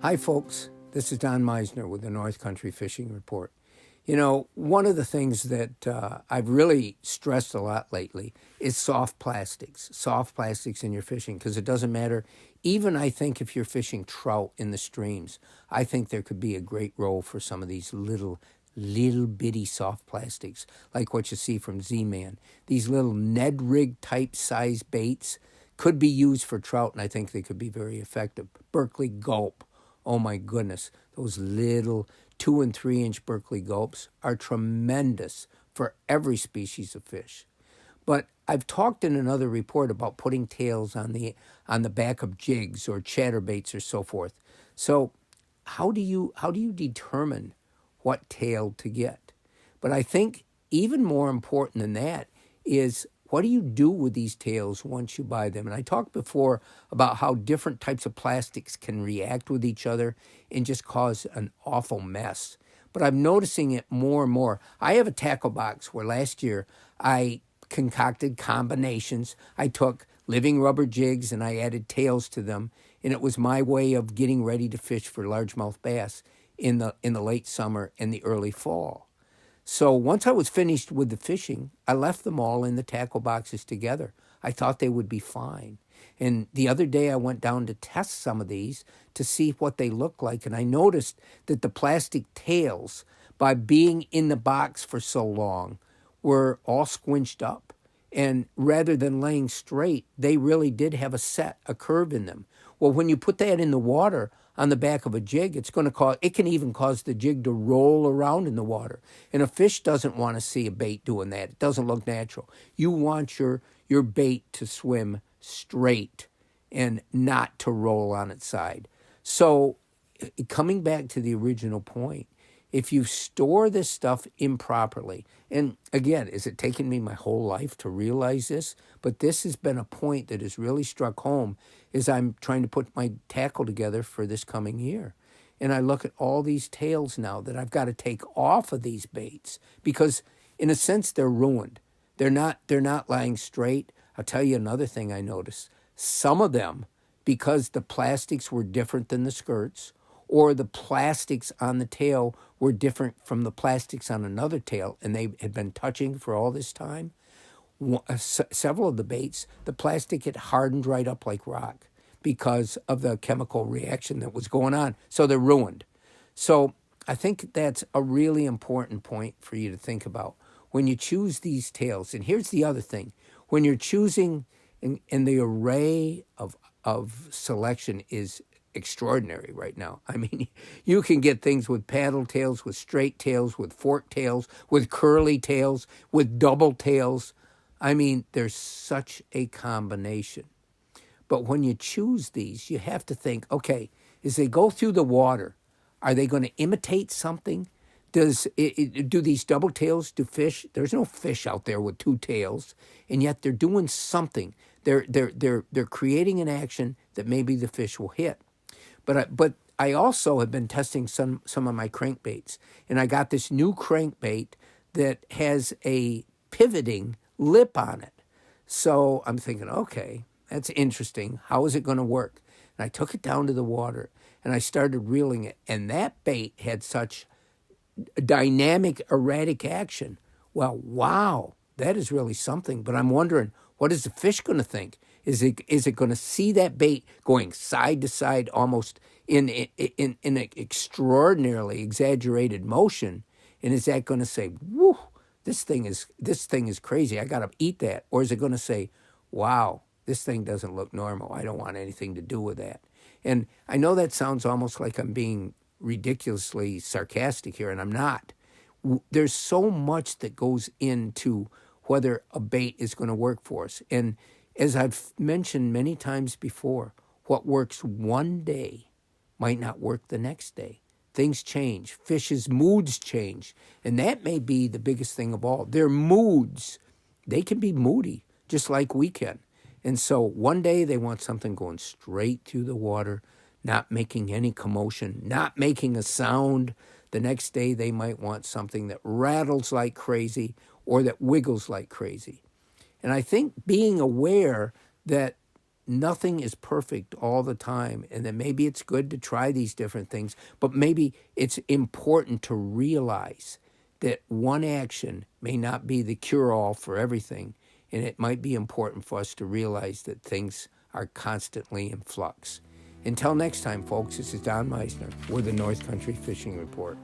Hi, folks. This is Don Meissner with the North Country Fishing Report. You know, one of the things that I've really stressed a lot lately is soft plastics in your fishing, because it doesn't matter. Even I think if you're fishing trout in the streams, I think there could be a great role for some of these little bitty soft plastics, like what you see from Z-Man. These little Ned rig type size baits could be used for trout, and I think they could be very effective. Berkeley Gulp. Oh my goodness, those little 2 and 3 inch Berkeley gulps are tremendous for every species of fish. But I've talked in another report about putting tails on the back of jigs or chatterbaits or so forth. So how do you determine what tail to get? But I think even more important than that is, what do you do with these tails once you buy them? And I talked before about how different types of plastics can react with each other and just cause an awful mess. But I'm noticing it more and more. I have a tackle box where last year I concocted combinations. I took living rubber jigs and I added tails to them. And it was my way of getting ready to fish for largemouth bass in the late summer and the early fall. So once I was finished with the fishing, I left them all in the tackle boxes together. I thought they would be fine. And the other day I went down to test some of these to see what they look like. And I noticed that the plastic tails, by being in the box for so long, were all squinched up. And rather than laying straight, they really did have a curve in them. Well, when you put that in the water on the back of a jig, it can even cause the jig to roll around in the water. And a fish doesn't want to see a bait doing that. It doesn't look natural. You want your bait to swim straight and not to roll on its side. So coming back to the original point, if you store this stuff improperly, and again, is it taken me my whole life to realize this? But this has been a point that has really struck home as I'm trying to put my tackle together for this coming year. And I look at all these tails now that I've got to take off of these baits because, in a sense, they're ruined. They're not lying straight. I'll tell you another thing I noticed. Some of them, because the plastics were different than the skirts, or the plastics on the tail were different from the plastics on another tail, and they had been touching for all this time, several of the baits, the plastic had hardened right up like rock because of the chemical reaction that was going on. So they're ruined. So I think that's a really important point for you to think about when you choose these tails. And here's the other thing. When you're choosing, and the array of selection is extraordinary right now. I mean, you can get things with paddle tails, with straight tails, with fork tails, with curly tails, with double tails. I mean, there's such a combination. But when you choose these, you have to think, okay, as they go through the water, are they going to imitate something? Do these double tails do fish? There's no fish out there with two tails, and yet they're doing something. They're creating an action that maybe the fish will hit. But I also have been testing some of my crankbaits, and I got this new crankbait that has a pivoting lip on it. So I'm thinking, okay, that's interesting. How is it going to work? And I took it down to the water, and I started reeling it, and that bait had such dynamic, erratic action. Well, wow, that is really something. But I'm wondering, what is the fish going to think? Is it going to see that bait going side to side, almost in an extraordinarily exaggerated motion? And is that going to say, "Woo, this thing is crazy. I got to eat that"? Or is it going to say, "Wow, this thing doesn't look normal. I don't want anything to do with that"? And I know that sounds almost like I'm being ridiculously sarcastic here, and I'm not. There's so much that goes into whether a bait is going to work for us. And as I've mentioned many times before, what works one day might not work the next day. Things change. Fish's moods change. And that may be the biggest thing of all. Their moods, they can be moody, just like we can. And so one day they want something going straight through the water, not making any commotion, not making a sound. The next day they might want something that rattles like crazy or that wiggles like crazy. And I think being aware that nothing is perfect all the time, and that maybe it's good to try these different things, but maybe it's important to realize that one action may not be the cure-all for everything, and it might be important for us to realize that things are constantly in flux. Until next time, folks, this is Don Meissner with the North Country Fishing Report.